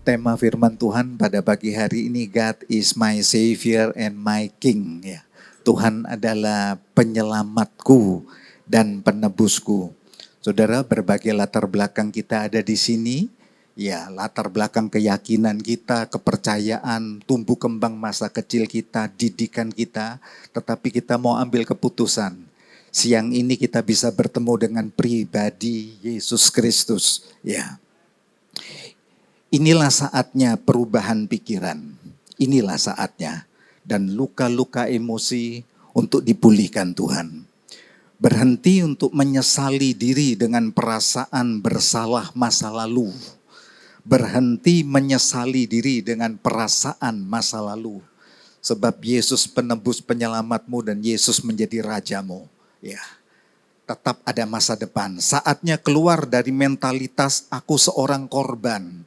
Tema firman Tuhan pada pagi hari ini, God is my Savior and my King. Ya, Tuhan adalah penyelamatku dan penebusku. Saudara, berbagai latar belakang kita ada di sini. Ya, latar belakang keyakinan kita, kepercayaan, tumbuh kembang masa kecil kita, didikan kita. Tetapi kita mau ambil keputusan. Siang ini kita bisa bertemu dengan pribadi Yesus Kristus. Ya. Inilah saatnya perubahan pikiran. Inilah saatnya. Dan luka-luka emosi untuk dipulihkan Tuhan. Berhenti untuk menyesali diri dengan perasaan bersalah masa lalu. Berhenti menyesali diri dengan perasaan masa lalu. Sebab Yesus penebus penyelamatmu dan Yesus menjadi rajamu. Ya, tetap ada masa depan. Saatnya keluar dari mentalitas aku seorang korban.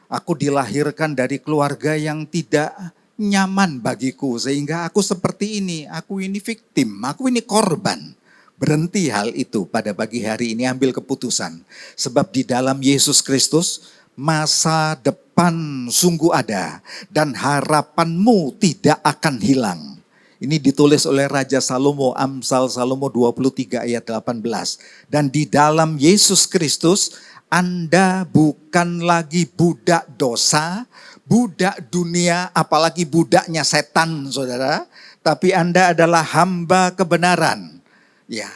Aku dilahirkan dari keluarga yang tidak nyaman bagiku. Sehingga aku seperti ini. Aku ini victim. Aku ini korban. Berhenti hal itu pada pagi hari ini. Ambil keputusan. Sebab di dalam Yesus Kristus masa depan sungguh ada. Dan harapanmu tidak akan hilang. Ini ditulis oleh Raja Salomo, Amsal Salomo 23 ayat 18. Dan di dalam Yesus Kristus Anda bukan lagi budak dosa, budak dunia, apalagi budaknya setan, saudara. Tapi Anda adalah hamba kebenaran. Ya,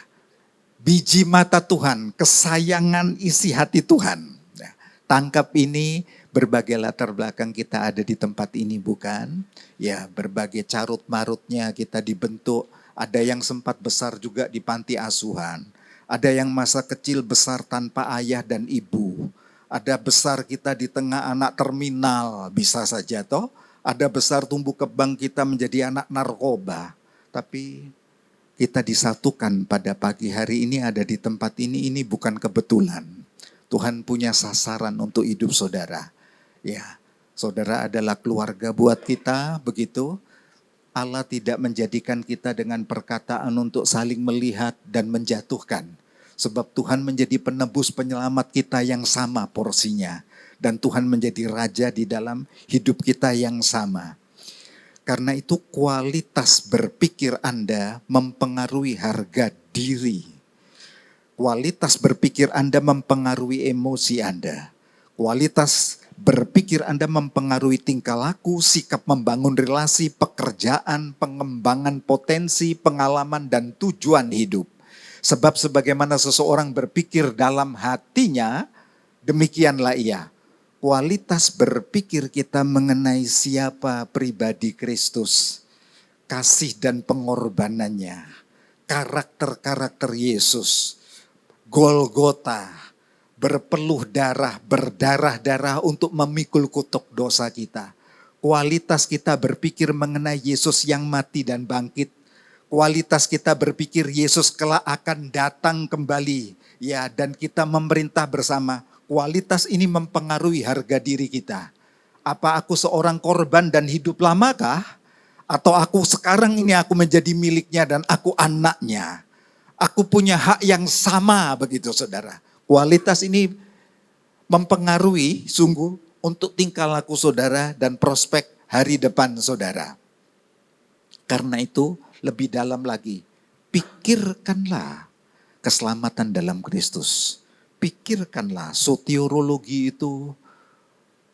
biji mata Tuhan, kesayangan isi hati Tuhan. Ya, tangkap ini, berbagai latar belakang kita ada di tempat ini bukan? Ya, berbagai carut marutnya kita dibentuk. Ada yang sempat besar juga di panti asuhan. Ada yang masa kecil besar tanpa ayah dan ibu. Ada besar kita di tengah anak terminal, bisa saja toh. Ada besar tumbuh kembang kita menjadi anak narkoba. Tapi kita disatukan pada pagi hari ini ada di tempat ini bukan kebetulan. Tuhan punya sasaran untuk hidup saudara. Ya, saudara adalah keluarga buat kita, begitu. Allah tidak menjadikan kita dengan perkataan untuk saling melihat dan menjatuhkan. Sebab Tuhan menjadi penebus penyelamat kita yang sama porsinya. Dan Tuhan menjadi raja di dalam hidup kita yang sama. Karena itu kualitas berpikir Anda mempengaruhi harga diri. Kualitas berpikir Anda mempengaruhi emosi Anda. Kualitas berpikir Anda mempengaruhi tingkah laku, sikap membangun relasi, pekerjaan, pengembangan potensi, pengalaman, dan tujuan hidup. Sebab sebagaimana seseorang berpikir dalam hatinya, demikianlah ia. Kualitas berpikir kita mengenai siapa pribadi Kristus, kasih dan pengorbanannya, karakter-karakter Yesus, Golgota, berpeluh darah, berdarah-darah untuk memikul kutuk dosa kita. Kualitas kita berpikir mengenai Yesus yang mati dan bangkit. Kualitas kita berpikir Yesus kelak akan datang kembali. Ya, dan kita memerintah bersama. Kualitas ini mempengaruhi harga diri kita. Apa aku seorang korban dan hidup lamakah? Atau aku sekarang ini aku menjadi miliknya dan aku anaknya. Aku punya hak yang sama begitu saudara. Kualitas ini mempengaruhi sungguh untuk tingkah laku saudara dan prospek hari depan saudara. Karena itu lebih dalam lagi, pikirkanlah keselamatan dalam Kristus. Pikirkanlah soteriologi itu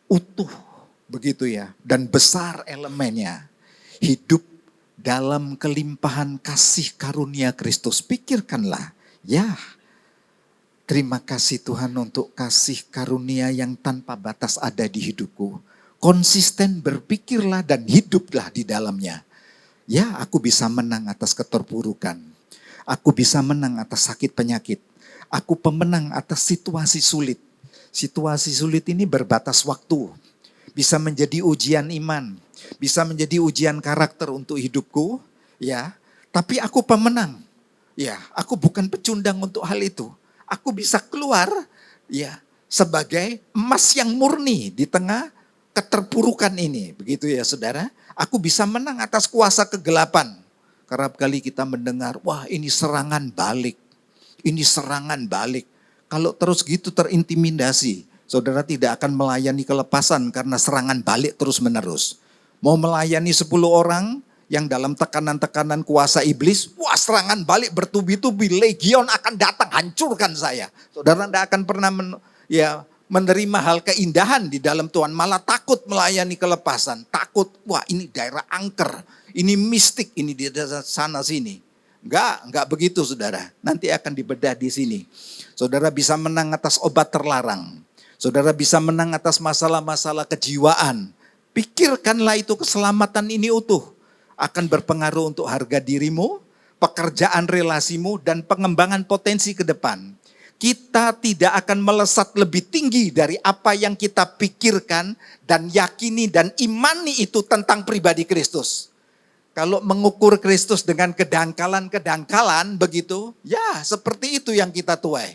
utuh begitu ya. Dan besar elemennya. Hidup dalam kelimpahan kasih karunia Kristus. Pikirkanlah, ya. Terima kasih Tuhan untuk kasih karunia yang tanpa batas ada di hidupku. Konsisten berpikirlah dan hiduplah di dalamnya. Ya, aku bisa menang atas keterpurukan. Aku bisa menang atas sakit penyakit. Aku pemenang atas situasi sulit. Situasi sulit ini berbatas waktu. Bisa menjadi ujian iman. Bisa menjadi ujian karakter untuk hidupku. Ya, tapi aku pemenang. Ya, aku bukan pecundang untuk hal itu. Aku bisa keluar ya sebagai emas yang murni di tengah keterpurukan ini. Begitu ya saudara. Aku bisa menang atas kuasa kegelapan. Kerap kali kita mendengar, wah ini serangan balik. Ini serangan balik. Kalau terus gitu terintimidasi. Saudara tidak akan melayani kelepasan karena serangan balik terus-menerus. Mau melayani 10 orang yang dalam tekanan-tekanan kuasa iblis, wah serangan balik bertubi-tubi, legion akan datang hancurkan saya. Saudara tidak akan pernah menerima hal keindahan di dalam Tuhan, malah takut melayani kelepasan. Takut, wah ini daerah angker, ini mistik, ini di sana sini. Enggak begitu saudara. Nanti akan dibedah di sini. Saudara bisa menang atas obat terlarang. Saudara bisa menang atas masalah-masalah kejiwaan. Pikirkanlah itu, keselamatan ini utuh. Akan berpengaruh untuk harga dirimu, pekerjaan relasimu, dan pengembangan potensi ke depan. Kita tidak akan melesat lebih tinggi dari apa yang kita pikirkan dan yakini dan imani itu tentang pribadi Kristus. Kalau mengukur Kristus dengan kedangkalan-kedangkalan begitu, ya seperti itu yang kita tuai.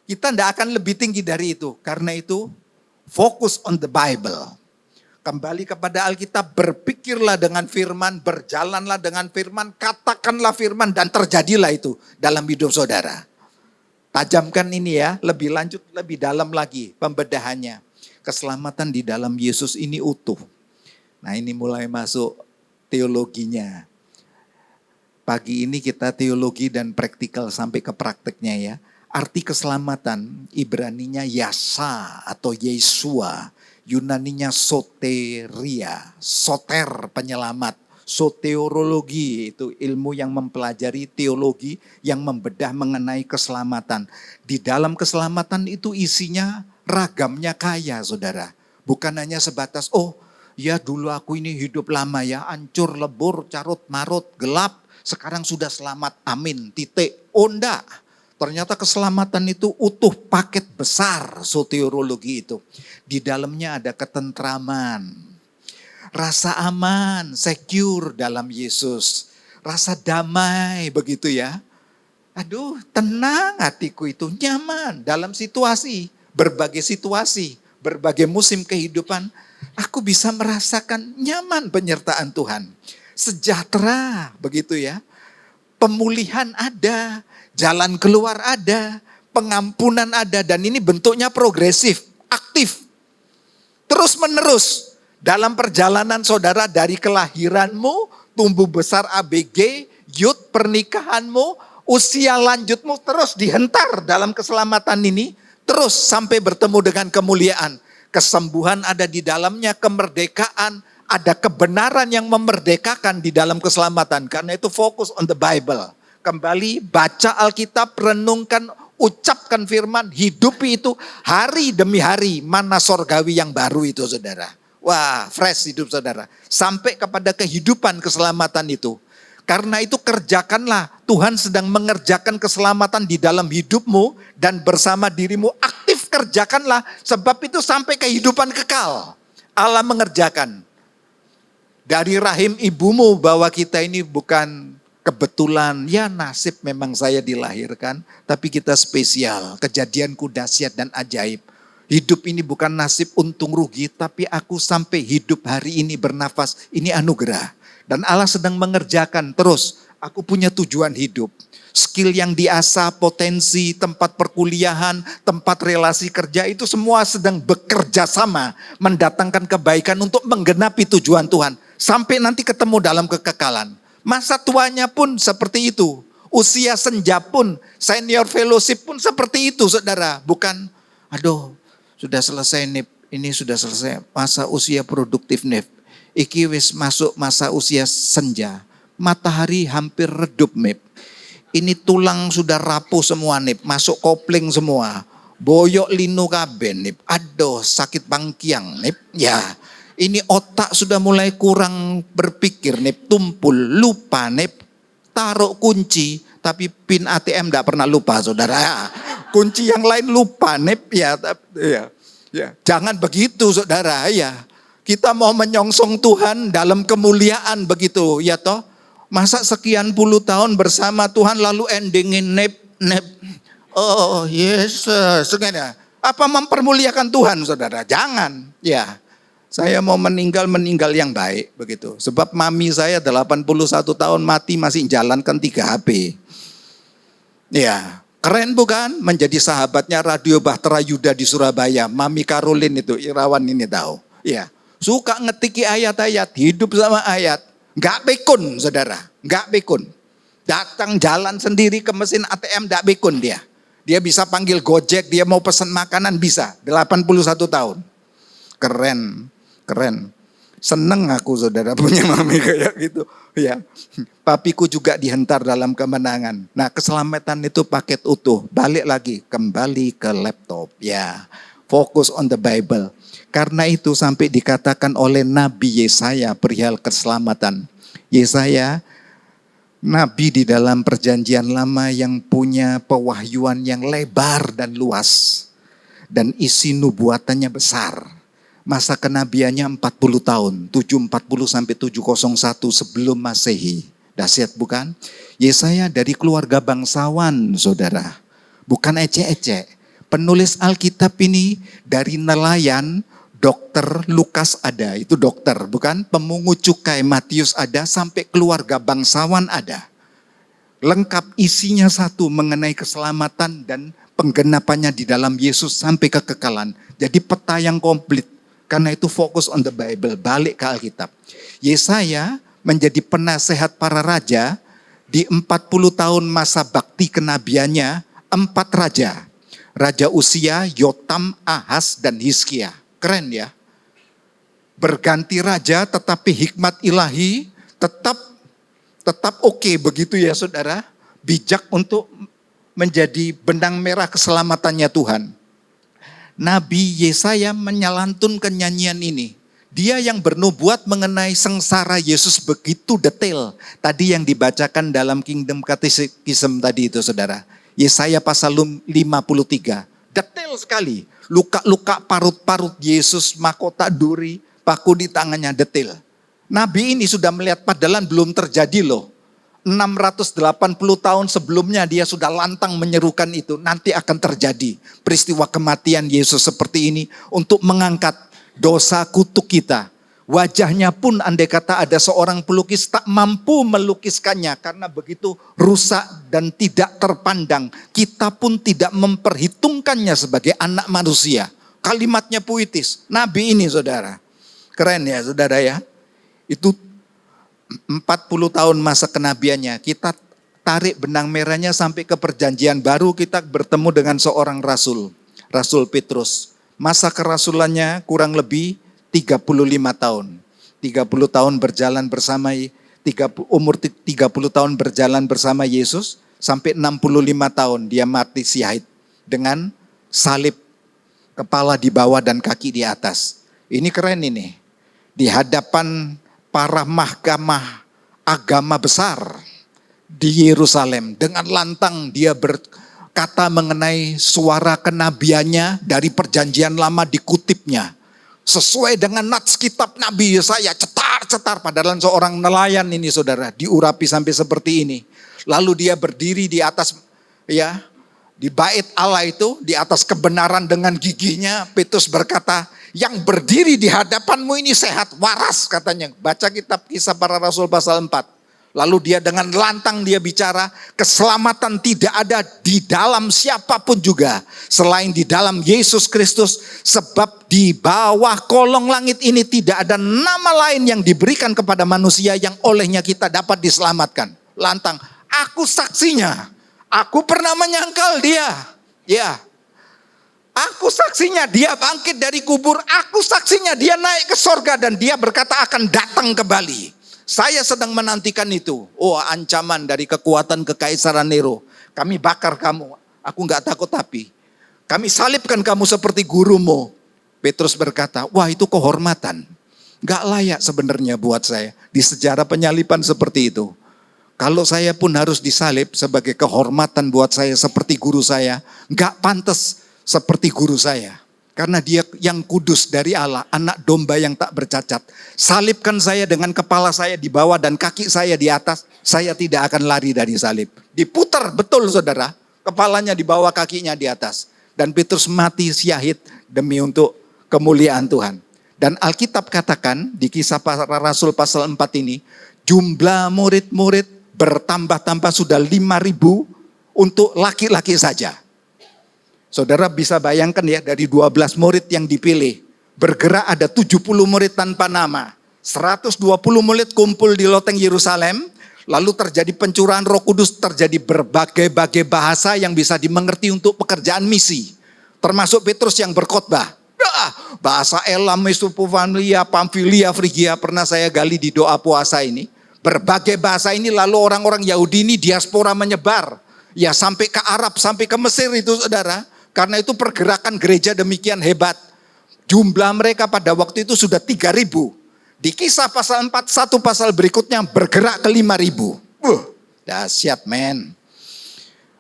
Kita tidak akan lebih tinggi dari itu. Karena itu, fokus on the Bible. Kembali kepada Alkitab, berpikirlah dengan firman, berjalanlah dengan firman, katakanlah firman, dan terjadilah itu dalam hidup saudara. Tajamkan ini ya, lebih lanjut, lebih dalam lagi pembedahannya. Keselamatan di dalam Yesus ini utuh. Nah ini mulai masuk teologinya. Pagi ini kita teologi dan praktikal sampai ke prakteknya ya. Arti keselamatan, Ibraninya Yasa atau Yesua, Yunaninya soteria, soter penyelamat, soteriologi itu ilmu yang mempelajari teologi yang membedah mengenai keselamatan. Di dalam keselamatan itu isinya ragamnya kaya saudara. Bukan hanya sebatas ya dulu aku ini hidup lama ya, hancur, lebur, carut, marut, gelap, sekarang sudah selamat, amin, titik. Enggak. Ternyata keselamatan itu utuh paket besar soteriologi itu. Di dalamnya ada ketentraman, rasa aman, secure dalam Yesus. Rasa damai begitu ya. Aduh tenang hatiku itu, nyaman dalam berbagai musim kehidupan. Aku bisa merasakan nyaman penyertaan Tuhan. Sejahtera begitu ya. Pemulihan ada, jalan keluar ada, pengampunan ada, dan ini bentuknya progresif, aktif, terus menerus. Dalam perjalanan saudara dari kelahiranmu, tumbuh besar ABG, youth, pernikahanmu, usia lanjutmu terus dihentar dalam keselamatan ini, terus sampai bertemu dengan kemuliaan. Kesembuhan ada di dalamnya, kemerdekaan, ada kebenaran yang memerdekakan di dalam keselamatan. Karena itu fokus on the Bible. Kembali baca Alkitab, renungkan, ucapkan firman, hidupi itu hari demi hari. Mana sorgawi yang baru itu saudara. Wah fresh hidup saudara. Sampai kepada kehidupan keselamatan itu. Karena itu kerjakanlah. Tuhan sedang mengerjakan keselamatan di dalam hidupmu dan bersama dirimu. Aktif kerjakanlah. Sebab itu sampai kehidupan kekal. Allah mengerjakan. Dari rahim ibumu bahwa kita ini bukan kebetulan. Ya nasib memang saya dilahirkan. Tapi kita spesial. Kejadianku dahsyat dan ajaib. Hidup ini bukan nasib untung rugi. Tapi aku sampai hidup hari ini bernafas. Ini anugerah. Dan Allah sedang mengerjakan terus. Aku punya tujuan hidup. Skill yang diasah, potensi, tempat perkuliahan, tempat relasi kerja itu semua sedang bekerja sama. Mendatangkan kebaikan untuk menggenapi tujuan Tuhan. Sampai nanti ketemu dalam kekekalan. Masa tuanya pun seperti itu. Usia senja pun, senior fellowship pun seperti itu saudara. Bukan, sudah selesai nih, ini sudah selesai masa usia produktif nih. Iki wis masuk masa usia senja. Matahari hampir redup nih. Ini tulang sudah rapuh semua nih, masuk kopling semua. Boyok linu kaben nih. Sakit pangkiang nih. Ya. Ini otak sudah mulai kurang berpikir nih, tumpul, lupa nih, taruh kunci, tapi pin ATM enggak pernah lupa saudara. Kunci yang lain lupa nih, ya. Jangan begitu saudara ya. Kita mau menyongsong Tuhan dalam kemuliaan begitu ya toh. Masa sekian puluh tahun bersama Tuhan lalu endingin nep. Oh Yesus. Apa mempermuliakan Tuhan saudara? Jangan ya. Saya mau meninggal yang baik begitu. Sebab mami saya 81 tahun mati masih jalankan 3 HP. Ya, Keren bukan? Menjadi sahabatnya Radio Bahtera Yuda di Surabaya. Mami Karolin itu, Irawan ini tahu. Ya, suka ngetiki ayat-ayat, hidup sama ayat. Nggak pikun, saudara. Nggak pikun. Datang jalan sendiri ke mesin ATM, nggak pikun dia. Dia bisa panggil Gojek, dia mau pesan makanan bisa. 81 tahun. Keren, keren. Seneng aku saudara punya mami kayak gitu. Ya, papiku juga dihentar dalam kemenangan. Nah, keselamatan itu paket utuh. Balik lagi, kembali ke laptop. Ya, fokus on the Bible. Karena itu sampai dikatakan oleh Nabi Yesaya perihal keselamatan. Yesaya, Nabi di dalam perjanjian lama yang punya pewahyuan yang lebar dan luas. Dan isi nubuatannya besar. Masa kenabiannya 40 tahun, 740 sampai 701 sebelum Masehi. Dahsyat bukan? Yesaya dari keluarga bangsawan, saudara. Bukan ecek-ecek. Penulis Alkitab ini dari nelayan, dokter Lukas ada, itu dokter, bukan? Pemungut cukai Matius ada, sampai keluarga bangsawan ada. Lengkap isinya satu mengenai keselamatan dan penggenapannya di dalam Yesus sampai kekekalan. Jadi peta yang komplit. Karena itu fokus on the Bible, balik ke Alkitab. Yesaya menjadi penasehat para raja di 40 tahun masa bakti kenabiannya, 4 raja. Raja Usia, Yotam, Ahaz, dan Hizkia. Keren ya. Berganti raja tetapi hikmat ilahi tetap oke begitu ya saudara. Bijak untuk menjadi benang merah keselamatannya Tuhan. Nabi Yesaya menyalantunkan nyanyian ini. Dia yang bernubuat mengenai sengsara Yesus begitu detail. Tadi yang dibacakan dalam Kingdom Catechism tadi itu saudara. Yesaya pasal 53. Detail sekali. Luka-luka parut-parut Yesus, mahkota duri, paku di tangannya detail. Nabi ini sudah melihat padahal belum terjadi loh. 680 tahun sebelumnya dia sudah lantang menyerukan itu. Nanti akan terjadi peristiwa kematian Yesus seperti ini untuk mengangkat dosa kutuk kita. Wajahnya pun andai kata ada seorang pelukis tak mampu melukiskannya karena begitu rusak dan tidak terpandang. Kita pun tidak memperhitungkannya sebagai anak manusia. Kalimatnya puitis. Nabi ini saudara. Keren ya saudara ya. Itu 40 tahun masa kenabiannya, kita tarik benang merahnya sampai ke perjanjian baru, kita bertemu dengan seorang rasul, Rasul Petrus. Masa kerasulannya kurang lebih 35 tahun. 30 tahun berjalan bersama, umur 30 tahun berjalan bersama Yesus, sampai 65 tahun dia mati syahid dengan salib, kepala di bawah dan kaki di atas. Ini keren ini. Di hadapan para mahkamah agama besar di Yerusalem. Dengan lantang dia berkata mengenai suara kenabiannya dari perjanjian lama dikutipnya. Sesuai dengan nats kitab Nabi Yesaya, cetar-cetar. Padahal seorang nelayan ini saudara, diurapi sampai seperti ini. Lalu dia berdiri di atas, ya, di bait Allah itu, di atas kebenaran dengan giginya. Petrus berkata, yang berdiri di hadapanmu ini sehat, waras katanya. Baca kitab Kisah Para Rasul pasal 4. Lalu dia dengan lantang dia bicara, keselamatan tidak ada di dalam siapapun juga selain di dalam Yesus Kristus. Sebab di bawah kolong langit ini tidak ada nama lain yang diberikan kepada manusia yang olehnya kita dapat diselamatkan. Lantang, aku saksinya. Aku pernah menyangkal dia. Ya. Aku saksinya dia bangkit dari kubur. Aku saksinya dia naik ke sorga dan dia berkata akan datang kembali. Saya sedang menantikan itu. Oh, ancaman dari kekuatan kekaisaran Nero. Kami bakar kamu. Aku gak takut tapi. Kami salibkan kamu seperti gurumu. Petrus berkata, wah itu kehormatan. Gak layak sebenarnya buat saya. Di sejarah penyaliban seperti itu. Kalau saya pun harus disalib sebagai kehormatan buat saya seperti guru saya. Gak pantas seperti guru saya. Karena dia yang kudus dari Allah, anak domba yang tak bercacat. Salibkan saya dengan kepala saya di bawah dan kaki saya di atas, saya tidak akan lari dari salib. Diputar betul saudara, kepalanya di bawah, kakinya di atas. Dan Petrus mati syahid demi untuk kemuliaan Tuhan. Dan Alkitab katakan di Kisah Para Rasul pasal 4 ini, jumlah murid-murid bertambah-tambah sudah 5.000 untuk laki-laki saja. Saudara bisa bayangkan ya, dari 12 murid yang dipilih, bergerak ada 70 murid tanpa nama. 120 murid kumpul di loteng Yerusalem, lalu terjadi pencurahan Roh Kudus, terjadi berbagai-bagai bahasa yang bisa dimengerti untuk pekerjaan misi. Termasuk Petrus yang berkhotbah. Bahasa Elam, Mesopotamia, Pamfilia, Frigia pernah saya gali di doa puasa ini. Berbagai bahasa ini lalu orang-orang Yahudi ini diaspora menyebar. Ya sampai ke Arab, sampai ke Mesir itu saudara. Karena itu pergerakan gereja demikian hebat. Jumlah mereka pada waktu itu sudah 3.000. Di Kisah pasal 4, satu pasal berikutnya bergerak ke 5.000. Dahsyat men.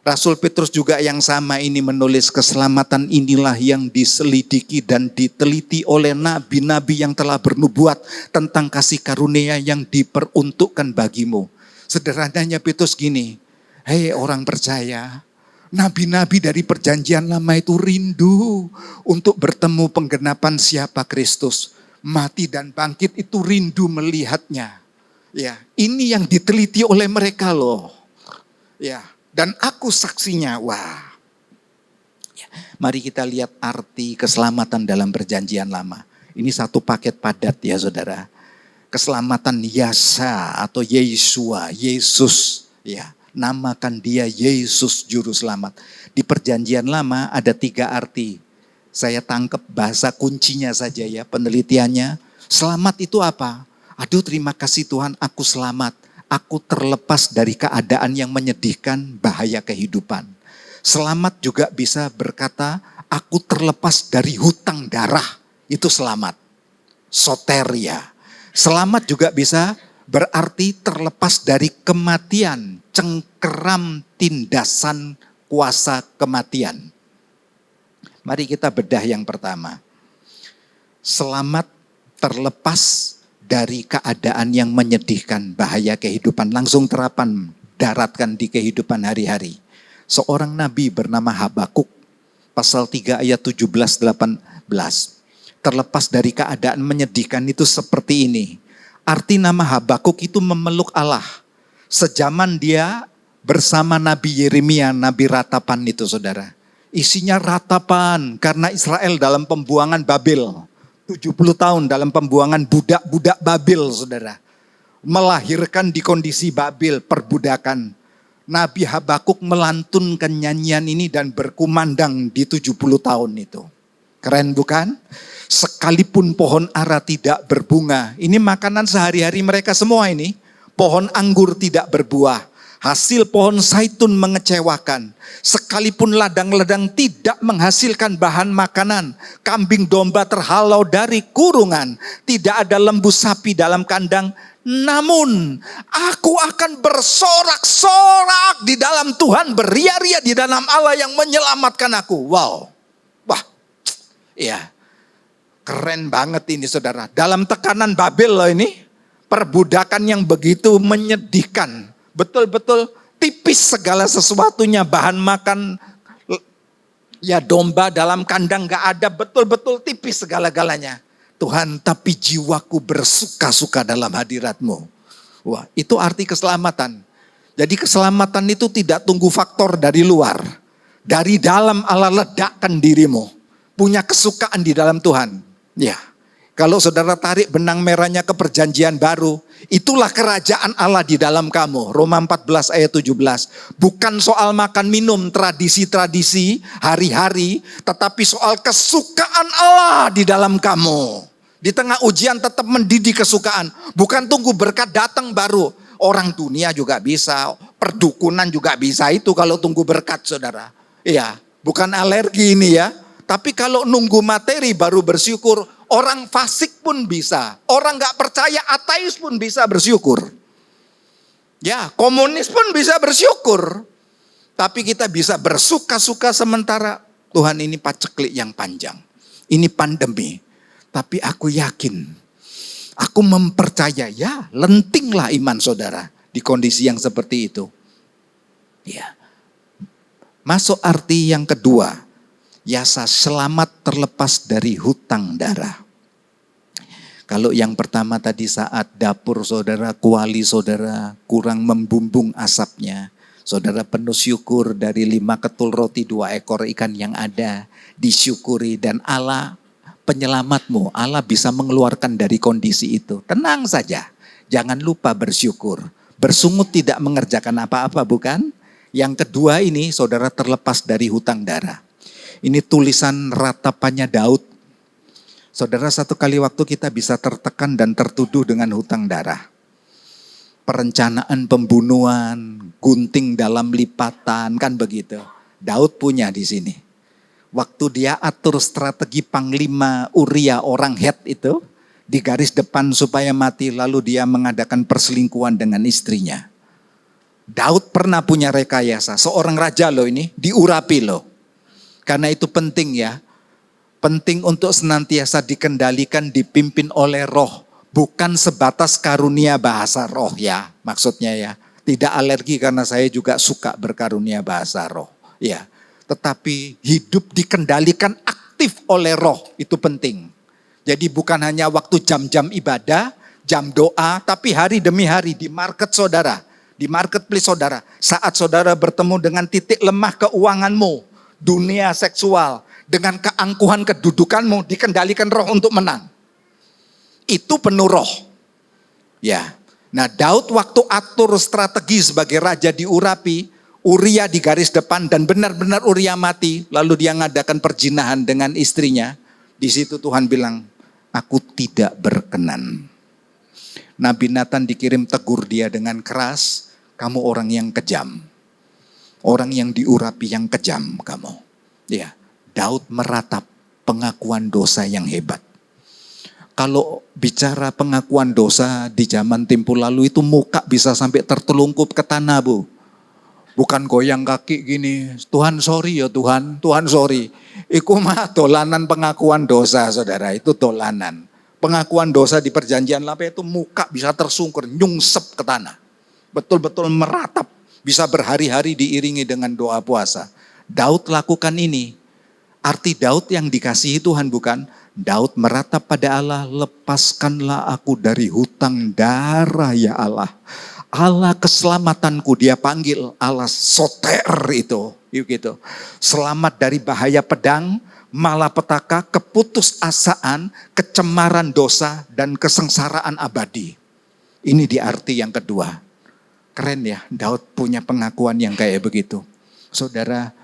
Rasul Petrus juga yang sama ini menulis, keselamatan inilah yang diselidiki dan diteliti oleh nabi-nabi yang telah bernubuat tentang kasih karunia yang diperuntukkan bagimu. Sederhananya Petrus gini, hei orang percaya, nabi-nabi dari perjanjian lama itu rindu untuk bertemu penggenapan siapa Kristus. Mati dan bangkit itu rindu melihatnya. Ya, ini yang diteliti oleh mereka loh. Ya, dan aku saksinya. Wah. Ya, mari kita lihat arti keselamatan dalam perjanjian lama. Ini satu paket padat ya saudara. Keselamatan Yasa atau Yesua, Yesus. Ya, namakan dia Yesus Juru Selamat. Di perjanjian lama ada 3 arti. Saya tangkap bahasa kuncinya saja ya, penelitiannya. Selamat itu apa? Aduh terima kasih Tuhan, aku selamat. Aku terlepas dari keadaan yang menyedihkan, bahaya kehidupan. Selamat juga bisa berkata, aku terlepas dari hutang darah. Itu selamat. Soteria. Selamat juga bisa berarti terlepas dari kematian, cengkeram tindasan kuasa kematian. Mari kita bedah yang pertama. Selamat terlepas dari keadaan yang menyedihkan, bahaya kehidupan. Langsung terapan, daratkan di kehidupan hari-hari. Seorang nabi bernama Habakuk, pasal 3 ayat 17-18. Terlepas dari keadaan menyedihkan itu seperti ini. Arti nama Habakuk itu memeluk Allah. Sejaman dia bersama Nabi Yeremia, Nabi ratapan itu saudara. Isinya ratapan karena Israel dalam pembuangan Babel. 70 tahun dalam pembuangan budak-budak Babel saudara. Melahirkan di kondisi Babel, perbudakan. Nabi Habakuk melantunkan nyanyian ini dan berkumandang di 70 tahun itu. Keren bukan? Sekalipun pohon ara tidak berbunga. Ini makanan sehari-hari mereka semua ini. Pohon anggur tidak berbuah. Hasil pohon zaitun mengecewakan. Sekalipun ladang-ladang tidak menghasilkan bahan makanan. Kambing domba terhalau dari kurungan. Tidak ada lembu sapi dalam kandang. Namun aku akan bersorak-sorak di dalam Tuhan. Beria-ria di dalam Allah yang menyelamatkan aku. Wow. Wah. Iya. Keren banget ini saudara. Dalam tekanan Babel loh ini. Perbudakan yang begitu menyedihkan. Betul-betul tipis segala sesuatunya, bahan makan ya domba dalam kandang gak ada, betul-betul tipis segala-galanya. Tuhan, tapi jiwaku bersuka-suka dalam hadirat-Mu. Wah, itu arti keselamatan. Jadi keselamatan itu tidak tunggu faktor dari luar. Dari dalam Allah ledakkan dirimu. Punya kesukaan di dalam Tuhan. Ya. Kalau saudara tarik benang merahnya ke perjanjian baru, itulah kerajaan Allah di dalam kamu. Roma 14 ayat 17. Bukan soal makan minum, tradisi-tradisi, hari-hari, tetapi soal kesukaan Allah di dalam kamu. Di tengah ujian tetap mendidik kesukaan. Bukan tunggu berkat datang baru. Orang dunia juga bisa, perdukunan juga bisa itu kalau tunggu berkat saudara. Iya, bukan alergi ini ya. Tapi kalau nunggu materi baru bersyukur, orang fasik pun bisa. Orang gak percaya ateis pun bisa bersyukur. Ya, komunis pun bisa bersyukur. Tapi kita bisa bersuka-suka sementara Tuhan ini paceklik yang panjang. Ini pandemi. Tapi aku yakin, aku mempercaya, ya lentinglah iman saudara di kondisi yang seperti itu. Ya. Masuk arti yang kedua. Yasa, selamat terlepas dari hutang darah. Kalau yang pertama tadi saat dapur saudara, kuali saudara kurang membumbung asapnya. Saudara penuh syukur dari 5 ketul roti 2 ekor ikan yang ada. Disyukuri dan Allah penyelamatmu. Allah bisa mengeluarkan dari kondisi itu. Tenang saja. Jangan lupa bersyukur. Bersungut tidak mengerjakan apa-apa, bukan? Yang kedua ini saudara terlepas dari hutang darah. Ini tulisan ratapannya Daud. Saudara, satu kali waktu kita bisa tertekan dan tertuduh dengan hutang darah. Perencanaan pembunuhan, gunting dalam lipatan, kan begitu. Daud punya di sini. Waktu dia atur strategi Panglima Uria orang Het itu, di garis depan supaya mati, lalu dia mengadakan perselingkuhan dengan istrinya. Daud pernah punya rekayasa, seorang raja loh ini, diurapi loh. Karena itu penting ya. Penting untuk senantiasa dikendalikan, dipimpin oleh roh. Bukan sebatas karunia bahasa roh ya, maksudnya ya. Tidak alergi karena saya juga suka berkarunia bahasa roh. Ya, tetapi hidup dikendalikan aktif oleh roh, itu penting. Jadi bukan hanya waktu jam-jam ibadah, jam doa, tapi hari demi hari di market saudara. Di marketplace saudara. Saat saudara bertemu dengan titik lemah keuanganmu, dunia seksual, dengan keangkuhan kedudukanmu, dikendalikan roh untuk menang. Itu penuh roh. Ya. Nah, Daud waktu atur strategi sebagai raja diurapi, Uria di garis depan dan benar-benar Uria mati, lalu dia ngadakan perjinahan dengan istrinya. Di situ Tuhan bilang, aku tidak berkenan. Nabi Nathan dikirim tegur dia dengan keras, kamu orang yang kejam. Orang yang diurapi yang kejam kamu. Ya. Daud meratap pengakuan dosa yang hebat. Kalau bicara pengakuan dosa di zaman tempo lalu itu muka bisa sampai tertelungkup ke tanah, Bu. Bukan goyang kaki gini, Tuhan sorry ya Tuhan, Tuhan sorry. Iku mah dolanan pengakuan dosa saudara, itu dolanan. Pengakuan dosa di perjanjian lama itu muka bisa tersungkur, nyungsep ke tanah. Betul-betul meratap, bisa berhari-hari diiringi dengan doa puasa. Daud lakukan ini. Arti Daud yang dikasihi Tuhan bukan? Daud meratap pada Allah, lepaskanlah aku dari hutang darah ya Allah. Allah keselamatanku, dia panggil Allah soter itu. Gitu. Selamat dari bahaya pedang, malapetaka, keputusasaan, kecemaran dosa, dan kesengsaraan abadi. Ini di arti yang kedua. Keren ya, Daud punya pengakuan yang kayak begitu. Saudara,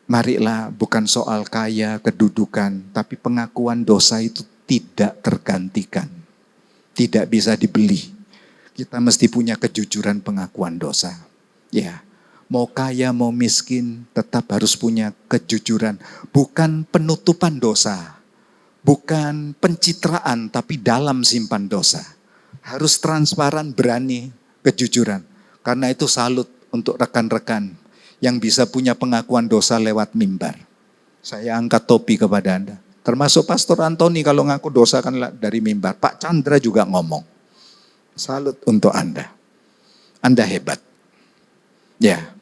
marilah bukan soal kaya, kedudukan, tapi pengakuan dosa itu tidak tergantikan. Tidak bisa dibeli. Kita mesti punya kejujuran pengakuan dosa. Ya, mau kaya, mau miskin, tetap harus punya kejujuran. Bukan penutupan dosa. Bukan pencitraan, tapi dalam simpan dosa. Harus transparan, berani, kejujuran. Karena itu salut untuk rekan-rekan yang bisa punya pengakuan dosa lewat mimbar. Saya angkat topi kepada Anda. Termasuk Pastor Antoni kalau ngaku dosa kan dari mimbar. Pak Chandra juga ngomong. Salut untuk Anda. Anda hebat. Ya,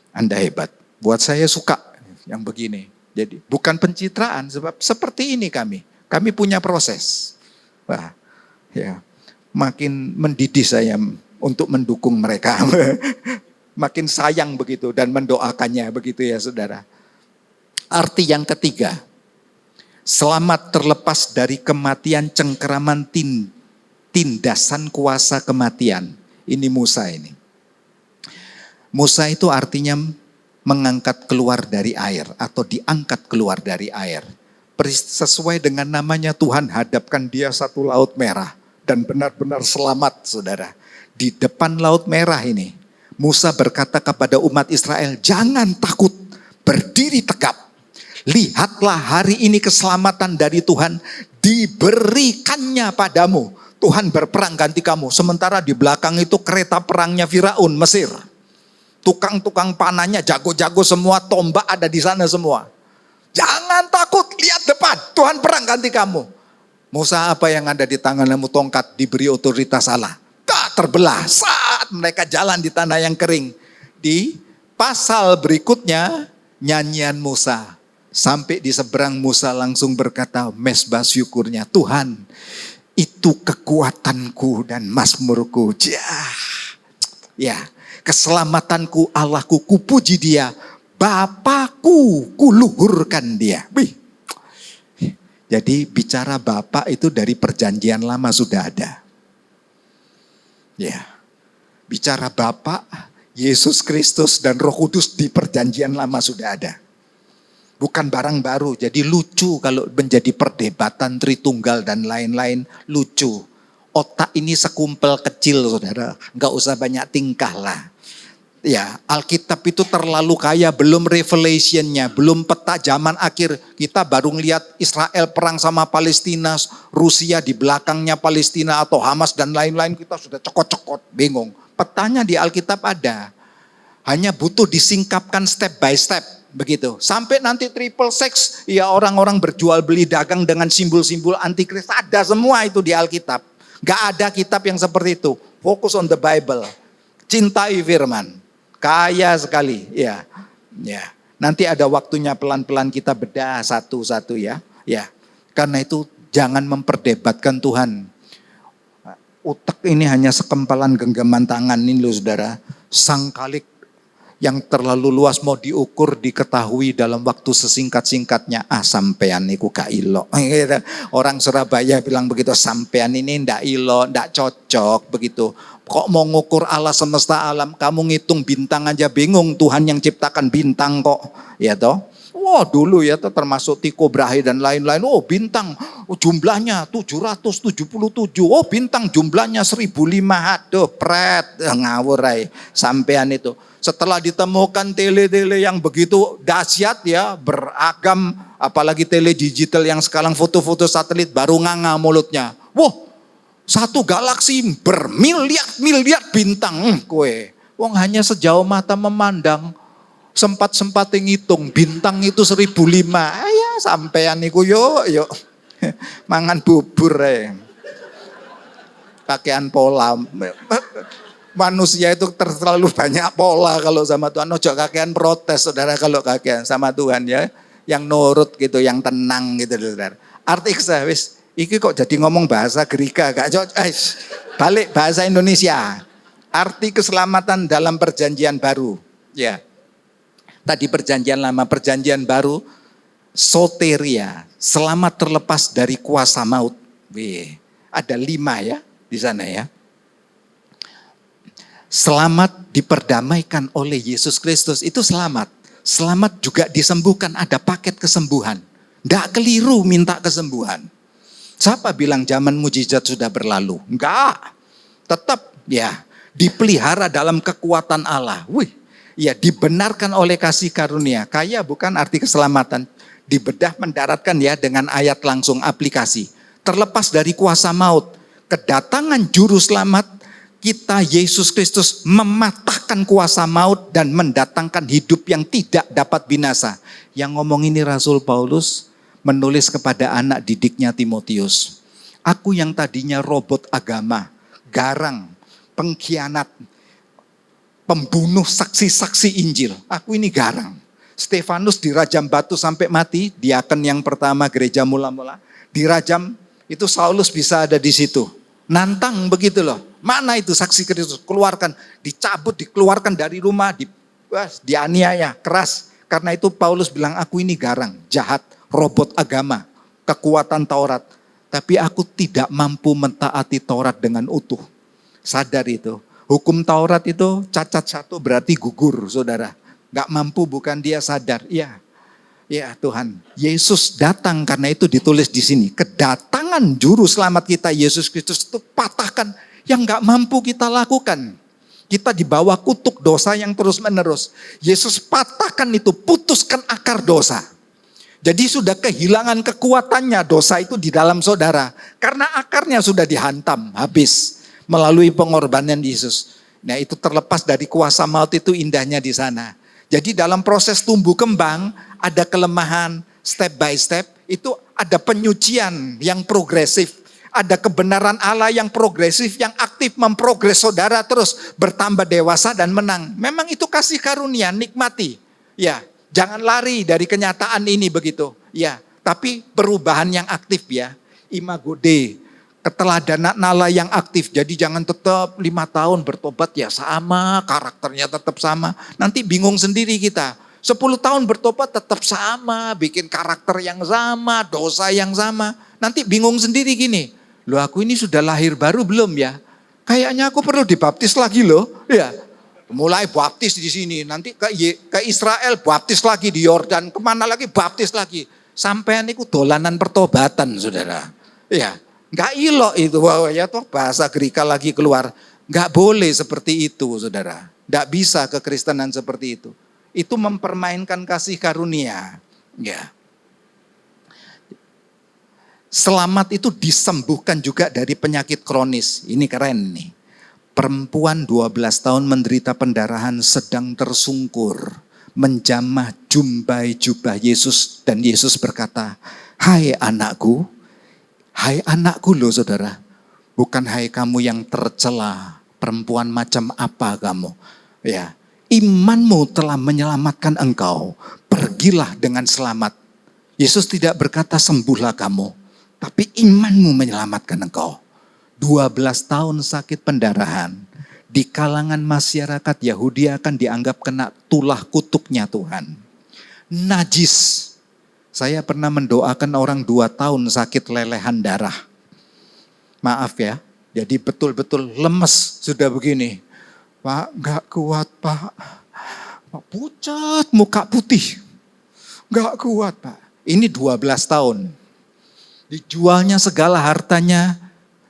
Anda hebat. Buat saya suka yang begini. Jadi bukan pencitraan, sebab seperti ini kami. Kami punya proses. Wah, ya, makin mendidih saya untuk mendukung mereka. Makin sayang begitu dan mendoakannya begitu ya saudara. Arti yang ketiga, selamat terlepas dari kematian cengkeraman tindasan kuasa kematian. Ini Musa ini. Musa itu artinya mengangkat keluar dari air atau diangkat keluar dari air. Sesuai dengan namanya Tuhan hadapkan dia satu laut merah dan benar-benar selamat saudara. Di depan laut merah ini. Musa berkata kepada umat Israel, jangan takut, berdiri tegap. Lihatlah hari ini keselamatan dari Tuhan diberikannya padamu. Tuhan berperang ganti kamu. Sementara di belakang itu kereta perangnya Firaun, Mesir. Tukang-tukang panahnya, jago-jago semua, tombak ada di sana semua. Jangan takut, lihat depan, Tuhan perang ganti kamu. Musa, apa yang ada di tanganmu? Tongkat, diberi otoritas Allah. Tak terbelah saat mereka jalan di tanah yang kering. Di pasal berikutnya nyanyian Musa. Sampai di seberang Musa langsung berkata mesbah syukurnya. Tuhan itu kekuatanku dan mazmurku. Ya, Keselamatanku Allahku, kupuji dia. Bapakku, kuluhurkan dia. Wih. Jadi bicara Bapa itu dari perjanjian lama sudah ada. Ya. Bicara Bapa, Yesus Kristus dan Roh Kudus di perjanjian lama sudah ada. Bukan barang baru, jadi lucu kalau menjadi perdebatan Tritunggal dan lain-lain, lucu. Otak ini sekumpel kecil saudara, nggak usah banyak tingkah lah. Ya, Alkitab itu terlalu kaya, belum revelationnya, belum peta zaman akhir. Kita baru ngelihat Israel perang sama Palestina, Rusia di belakangnya Palestina atau Hamas dan lain-lain, kita sudah cokot-cokot, bingung. Petanya di Alkitab ada, hanya butuh disingkapkan step by step, begitu. Sampai nanti triple sex, ya orang-orang berjual beli dagang dengan simbol-simbol antikris, ada semua itu di Alkitab. Gak ada kitab yang seperti itu, fokus on the Bible, cintai firman. Kaya sekali, ya. Nanti ada waktunya pelan-pelan kita bedah satu-satu ya. Karena itu jangan memperdebatkan Tuhan. Utek ini hanya sekempalan genggaman tangan ini loh saudara. Sangkalik yang terlalu luas mau diukur, diketahui dalam waktu sesingkat-singkatnya. Sampean niku gak ilo. Orang Surabaya bilang begitu, sampean ini ndak ilo, ndak cocok begitu. Kok mau ngukur Allah semesta alam, kamu ngitung bintang aja bingung, Tuhan yang ciptakan bintang kok. Ya toh? Wah dulu ya toh, termasuk Tycho Brahe dan lain-lain. Oh bintang jumlahnya 777. Oh bintang jumlahnya 1005. Aduh pret, ngawur ay. Sampean itu. Setelah ditemukan tele-tele yang begitu dahsyat ya, beragam, apalagi tele digital yang sekarang foto-foto satelit, baru nganga mulutnya. Wah, satu galaksi bermiliar-miliar bintang. Kue, wong hanya sejauh mata memandang, sempat ngitung bintang itu 1005. Ya sampean niku yuk mangan bubur pakaian pola. Manusia itu terlalu banyak pola kalau sama Tuhan. Ojo kakean protes saudara kalau kakean sama Tuhan ya. Yang nurut gitu, yang tenang gitu saudara. Arti wis iki kok jadi ngomong bahasa Gerika gak cocok. Balik bahasa Indonesia. Arti keselamatan dalam perjanjian baru. Ya. Tadi perjanjian lama, perjanjian baru, soteria, selamat terlepas dari kuasa maut. Ada 5 ya di sana ya. Selamat diperdamaikan oleh Yesus Kristus, itu selamat. Selamat juga disembuhkan, ada paket kesembuhan. Nggak keliru minta kesembuhan. Siapa bilang zaman mujizat sudah berlalu? Enggak. Tetap ya dipelihara dalam kekuatan Allah. Ya dibenarkan oleh kasih karunia. Kaya bukan arti keselamatan. Dibedah mendaratkan ya dengan ayat langsung aplikasi. Terlepas dari kuasa maut. Kedatangan juru selamat kita Yesus Kristus mematahkan kuasa maut dan mendatangkan hidup yang tidak dapat binasa. Yang ngomong ini Rasul Paulus menulis kepada anak didiknya Timotius. Aku yang tadinya robot agama, garang, pengkhianat, pembunuh saksi-saksi Injil. Aku ini garang. Stefanus dirajam batu sampai mati, diaken yang pertama gereja mula-mula. Dirajam, itu Saulus bisa ada di situ. Nantang begitu loh. Mana itu saksi Kristus? Keluarkan, dicabut, dikeluarkan dari rumah, dianiaya, keras. Karena itu Paulus bilang, aku ini garang, jahat, robot agama, kekuatan Taurat. Tapi aku tidak mampu mentaati Taurat dengan utuh. Sadar itu. Hukum Taurat itu cacat satu berarti gugur, saudara. Gak mampu bukan dia sadar. Ya Tuhan, Yesus datang karena itu ditulis di sini. Kedatangan juru selamat kita Yesus Kristus itu patahkan yang gak mampu kita lakukan. Kita di bawah kutuk dosa yang terus menerus. Yesus patahkan itu, putuskan akar dosa. Jadi sudah kehilangan kekuatannya dosa itu di dalam saudara. Karena akarnya sudah dihantam, habis. Melalui pengorbanan Yesus. Nah itu terlepas dari kuasa maut itu indahnya di sana. Jadi dalam proses tumbuh kembang ada kelemahan step by step. Itu ada penyucian yang progresif. Ada kebenaran Allah yang progresif, yang aktif memprogres saudara terus bertambah dewasa dan menang. Memang itu kasih karunia, nikmati. Ya, jangan lari dari kenyataan ini begitu. Ya, tapi perubahan yang aktif ya. Imago Dei, Keteladanan Allah yang aktif. Jadi jangan tetap 5 tahun bertobat ya sama, karakternya tetap sama. Nanti bingung sendiri kita. 10 tahun bertobat tetap sama, bikin karakter yang sama, dosa yang sama. Nanti bingung sendiri gini. Loh aku ini sudah lahir baru belum ya? Kayaknya aku perlu dibaptis lagi loh. Ya, mulai baptis di sini, nanti ke Israel baptis lagi di Yordan, kemana lagi baptis lagi. Sampean itu dolanan pertobatan saudara. Ya. Nggak ilok itu, ya toh bahasa Greka lagi keluar. Nggak boleh seperti itu saudara. Nggak bisa kekristenan seperti itu. Itu mempermainkan kasih karunia. Ya. Selamat itu disembuhkan juga dari penyakit kronis. Ini keren nih. Perempuan 12 tahun menderita pendarahan sedang tersungkur. Menjamah jumbai jubah Yesus. Dan Yesus berkata, hai anakku loh saudara. Bukan hai kamu yang tercela, perempuan macam apa kamu. Ya, imanmu telah menyelamatkan engkau. Pergilah dengan selamat. Yesus tidak berkata sembuhlah kamu. Tapi imanmu menyelamatkan engkau. 12 tahun sakit pendarahan. Di kalangan masyarakat Yahudi akan dianggap kena tulah kutuknya Tuhan. Najis. Saya pernah mendoakan orang 2 tahun sakit lelehan darah. Maaf ya, jadi betul-betul lemes sudah begini. Pak, gak kuat Pak. Pak pucat, muka putih. Gak kuat Pak. Ini 12 tahun. Dijualnya segala hartanya.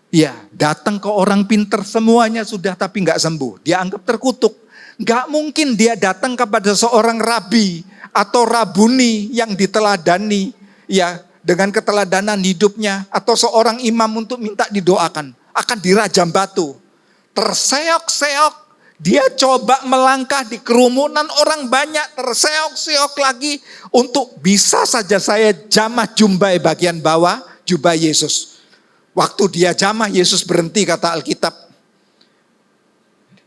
Ya, datang ke orang pinter semuanya sudah tapi gak sembuh. Dia anggap terkutuk. Gak mungkin dia datang kepada seorang rabi atau rabuni yang diteladani ya dengan keteladanan hidupnya atau seorang imam untuk minta didoakan, akan dirajam batu. Terseok-seok, dia coba melangkah di kerumunan orang banyak, terseok-seok lagi untuk bisa saja saya jamah jumbai bagian bawah jubah Yesus. Waktu dia jamah, Yesus berhenti, kata Alkitab.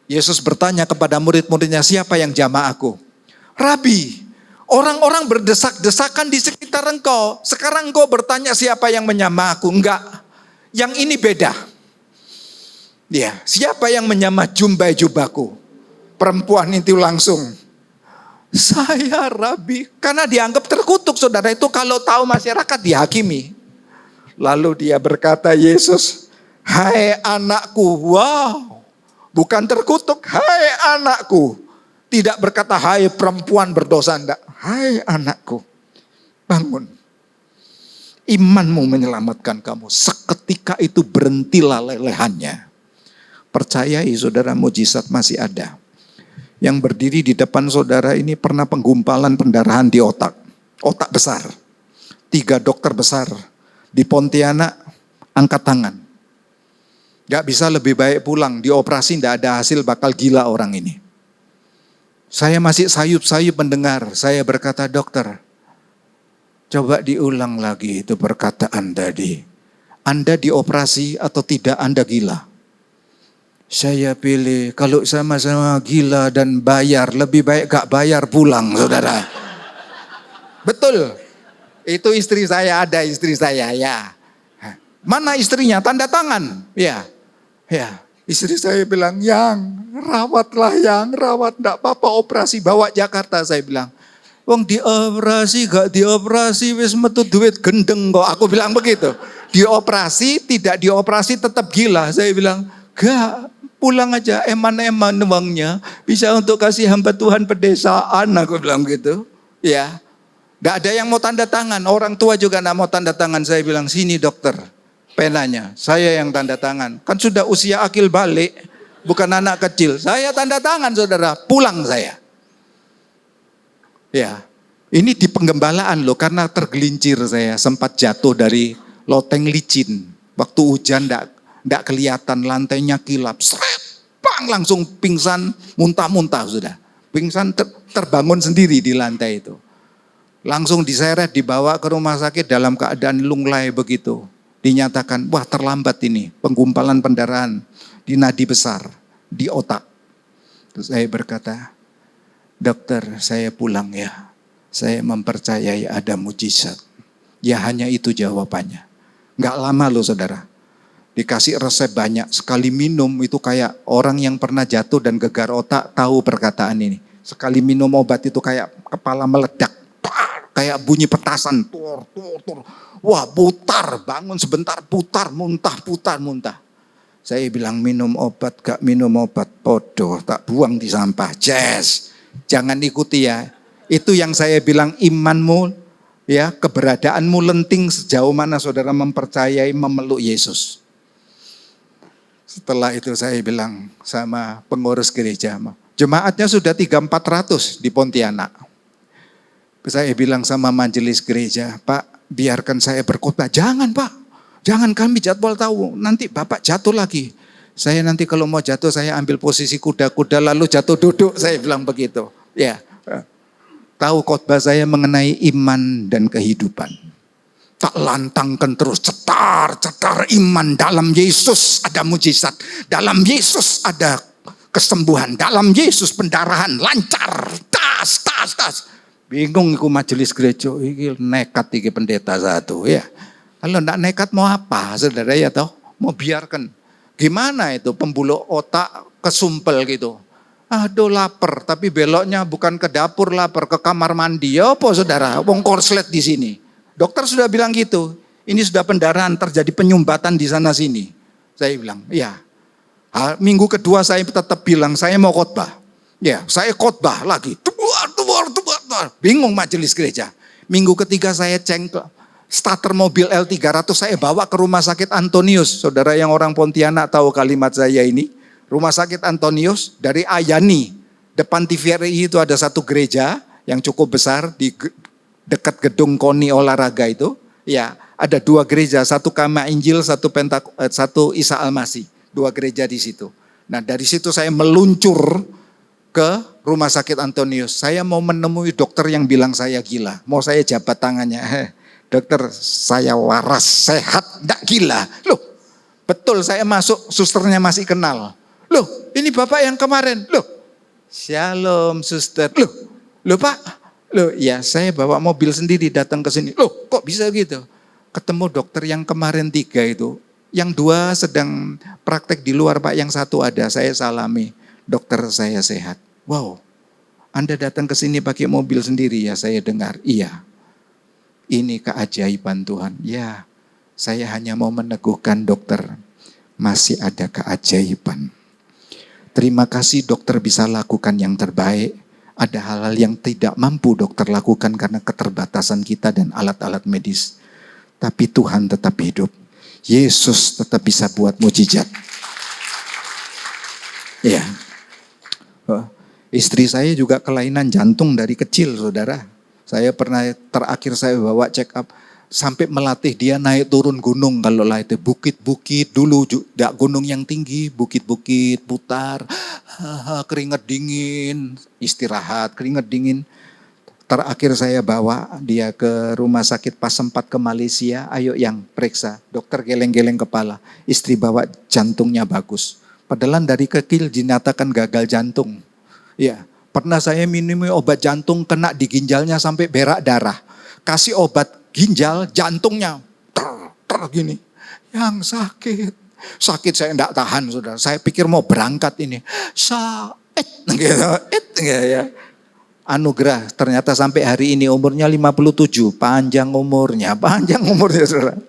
Yesus bertanya kepada murid-muridnya, siapa yang jamah aku? Rabi, orang-orang berdesak-desakan di sekitar engkau. Sekarang engkau bertanya siapa yang menyamah aku? Enggak, yang ini beda. Ya, siapa yang menyamah jumbai jubahku? Perempuan itu langsung, saya Rabi. Karena dianggap terkutuk saudara, itu kalau tahu masyarakat dihakimi. Lalu dia berkata, Yesus, hai anakku, wow. Bukan terkutuk, hai anakku. Tidak berkata, hai perempuan berdosa, enggak. Hai anakku, bangun. Imanmu menyelamatkan kamu. Seketika itu berhentilah lelehannya. Percayai saudara, mujizat masih ada. Yang berdiri di depan saudara ini pernah penggumpalan pendarahan di otak. Otak besar. 3 dokter besar di Pontianak angkat tangan. Gak bisa lebih baik pulang, dioperasi tidak ada hasil, bakal gila orang ini. Saya masih sayup-sayup mendengar, saya berkata, dokter, coba diulang lagi itu perkataan tadi. Anda dioperasi atau tidak, Anda gila. Saya pilih, kalau sama-sama gila dan bayar, lebih baik gak bayar pulang saudara. Betul, itu istri saya, ada istri saya ya. Mana istrinya? Tanda tangan, ya. Ya, istri saya bilang, yang rawatlah, yang rawat, enggak apa-apa, operasi bawa Jakarta. Saya bilang, wong dioperasi gak dioperasi wis metu duit gendeng kok. Aku bilang begitu. Dioperasi tidak dioperasi tetap gila. Saya bilang, gak, pulang aja, eman-eman uangnya bisa untuk kasih hamba Tuhan pedesaan. Aku bilang gitu. Ya, gak ada yang mau tanda tangan. Orang tua juga gak mau tanda tangan. Saya bilang, sini dokter. Penanya, saya yang tanda tangan. Kan sudah usia akil balik, bukan anak kecil. Saya tanda tangan saudara, pulang saya. Ya, ini di penggembalaan loh, karena tergelincir saya. Sempat jatuh dari loteng licin. Waktu hujan enggak kelihatan, lantainya kilap. Seret, bang, langsung pingsan, muntah-muntah sudah. Pingsan terbangun sendiri di lantai itu. Langsung diseret, dibawa ke rumah sakit dalam keadaan lunglai begitu. Dinyatakan, wah terlambat ini, penggumpalan pendarahan di nadi besar, di otak. Terus saya berkata, dokter saya pulang ya, saya mempercayai ada mujizat. Ya hanya itu jawabannya. Gak lama loh saudara, Dikasih resep banyak. Sekali minum itu kayak orang yang pernah jatuh dan gegar otak tahu perkataan ini. Sekali minum obat itu kayak kepala meledak. Kayak bunyi petasan. Tur, tur, tur. Wah, putar, bangun sebentar, putar, muntah, putar, muntah. Saya bilang minum obat, gak minum obat, bodoh, tak buang di sampah. Jazz, jangan ikuti ya. Itu yang saya bilang, imanmu, ya, keberadaanmu lenting sejauh mana saudara mempercayai memeluk Yesus. Setelah itu saya bilang sama pengurus gereja, jemaatnya sudah 300-400 di Pontianak. Saya bilang sama majelis gereja, Pak, biarkan saya berkhotbah. Jangan Pak, jangan, kami jadwal tahu, nanti Bapak jatuh lagi. Saya nanti kalau mau jatuh saya ambil posisi kuda-kuda lalu jatuh duduk, saya bilang begitu. Ya, tahu khotbah saya mengenai iman dan kehidupan. Tak lantangkan terus, cetar iman. Dalam Yesus ada mujizat, dalam Yesus ada kesembuhan, dalam Yesus pendarahan lancar, tas. Bingung iku majelis gereja, iki nekat iki pendeta satu ya. Kalau enggak nekat mau apa saudara ya toh? Mau biarkan. Gimana itu pembuluh otak kesumpel gitu. Aduh lapar, tapi beloknya bukan ke dapur lapar, ke kamar mandi. Ya apa saudara, wong korslet di sini. Dokter sudah bilang gitu, ini sudah pendarahan, terjadi penyumbatan di sana sini. Saya bilang, iya. Minggu kedua saya tetap bilang, saya mau khotbah. Ya, saya khotbah lagi. Bingung majelis gereja. Minggu ketiga saya cengkel. Starter mobil L300 saya bawa ke Rumah Sakit Antonius. Saudara yang orang Pontianak tahu kalimat saya ini. Rumah Sakit Antonius dari Ayani. Depan TVRI itu ada satu gereja yang cukup besar di dekat gedung KONI olahraga itu. Ya, ada dua gereja, satu Kama Injil, satu Isa Almasi. Dua gereja di situ. Nah, dari situ saya meluncur ke Rumah Sakit Antonius. Saya mau menemui dokter yang bilang saya gila. Mau saya jabat tangannya. Dokter, saya waras, sehat, enggak gila. Loh, betul saya masuk, susternya masih kenal. Loh, ini Bapak yang kemarin. Loh, shalom suster. Loh Pak. Loh, ya saya bawa mobil sendiri datang ke sini. Loh, kok bisa gitu? Ketemu dokter yang kemarin 3 itu. Yang 2 sedang praktek di luar Pak, yang 1 ada. Saya salami. Dokter, saya sehat. Wow, Anda datang ke sini pakai mobil sendiri ya, saya dengar. Iya, ini keajaiban Tuhan. Ya, saya hanya mau meneguhkan dokter, masih ada keajaiban. Terima kasih dokter bisa lakukan yang terbaik. Ada hal-hal yang tidak mampu dokter lakukan karena keterbatasan kita dan alat-alat medis. Tapi Tuhan tetap hidup. Yesus tetap bisa buat mujizat. Ya. Istri saya juga kelainan jantung dari kecil, saudara. Saya pernah terakhir saya bawa check up sampai melatih dia naik turun gunung. Kalau lah itu bukit-bukit dulu, tidak gunung yang tinggi, bukit-bukit putar, keringat dingin, istirahat, keringat dingin. Terakhir saya bawa dia ke rumah sakit pas sempat ke Malaysia, ayo yang periksa. Dokter geleng-geleng kepala, istri bawa jantungnya bagus. Padahal dari kecil dinyatakan gagal jantung. Ya, pernah saya minum obat jantung kena di ginjalnya sampai berak darah. Kasih obat ginjal, jantungnya ter gini. Yang sakit saya enggak tahan saudara. Saya pikir mau berangkat ini. Gitu, ya. Anugerah, ternyata sampai hari ini umurnya 57, panjang umurnya saudara.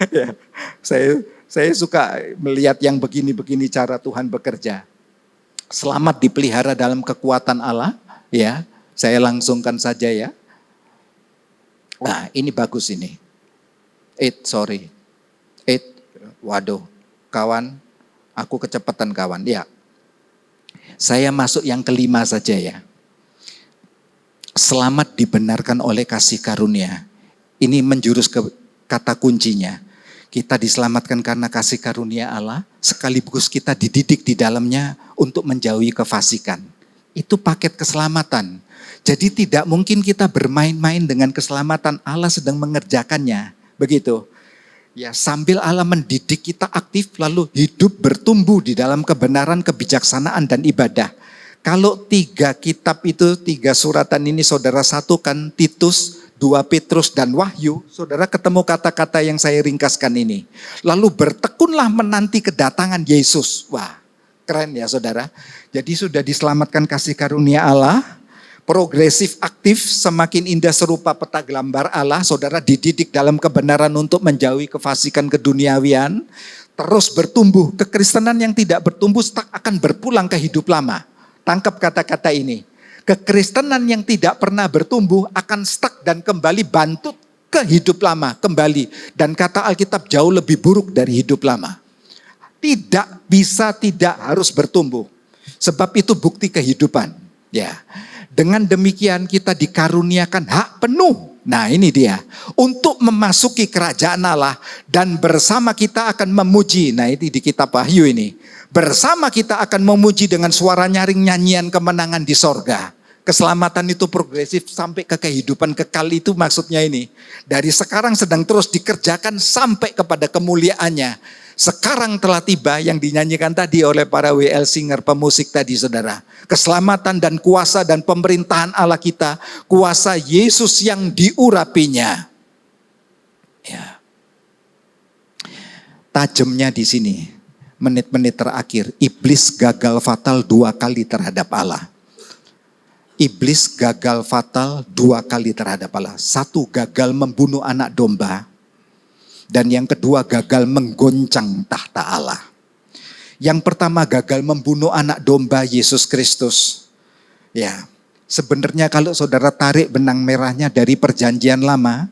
Ya, saya suka melihat yang begini-begini cara Tuhan bekerja. Selamat dipelihara dalam kekuatan Allah, ya. Saya langsungkan saja ya. Nah, ini bagus ini. Waduh, kawan, aku kecepatan kawan. Ya, saya masuk yang kelima saja ya. Selamat dibenarkan oleh kasih karunia. Ini menjurus ke kata kuncinya. Kita diselamatkan karena kasih karunia Allah, sekaligus kita dididik di dalamnya untuk menjauhi kefasikan. Itu paket keselamatan. Jadi tidak mungkin kita bermain-main dengan keselamatan, Allah sedang mengerjakannya. Begitu. Ya, sambil Allah mendidik kita aktif, lalu hidup bertumbuh di dalam kebenaran, kebijaksanaan dan ibadah. Kalau 3 kitab itu, 3 suratan ini saudara satukan, Titus 2 Petrus dan Wahyu, saudara ketemu kata-kata yang saya ringkaskan ini. Lalu bertekunlah menanti kedatangan Yesus. Wah, keren ya saudara. Jadi sudah diselamatkan kasih karunia Allah, progresif aktif, semakin indah serupa peta gambar Allah. Saudara dididik dalam kebenaran untuk menjauhi kefasikan keduniawian. Terus bertumbuh, kekristenan yang tidak bertumbuh akan berpulang ke hidup lama. Tangkap kata-kata ini. Kekristenan yang tidak pernah bertumbuh akan stuck dan kembali bantut ke hidup lama kembali. Dan kata Alkitab jauh lebih buruk dari hidup lama. Tidak bisa, tidak harus bertumbuh. Sebab itu bukti kehidupan. Ya, dengan demikian kita dikaruniakan hak penuh. Nah ini dia, untuk memasuki kerajaan Allah dan bersama kita akan memuji. Nah ini di kitab Wahyu ini. Bersama kita akan memuji dengan suara nyaring nyanyian kemenangan di sorga. Keselamatan itu progresif sampai ke kehidupan kekal itu maksudnya ini. Dari sekarang sedang terus dikerjakan sampai kepada kemuliaannya. Sekarang telah tiba yang dinyanyikan tadi oleh para WL singer pemusik tadi saudara. Keselamatan dan kuasa dan pemerintahan Allah kita. Kuasa Yesus yang diurapinya. Ya. Tajamnya di sini. Menit-menit terakhir. Iblis gagal fatal 2 kali terhadap Allah. Iblis gagal fatal 2 kali terhadap Allah. 1 gagal membunuh anak domba. Dan yang kedua gagal menggoncang tahta Allah. Yang pertama gagal membunuh anak domba Yesus Kristus. Ya, sebenarnya kalau saudara tarik benang merahnya dari perjanjian lama,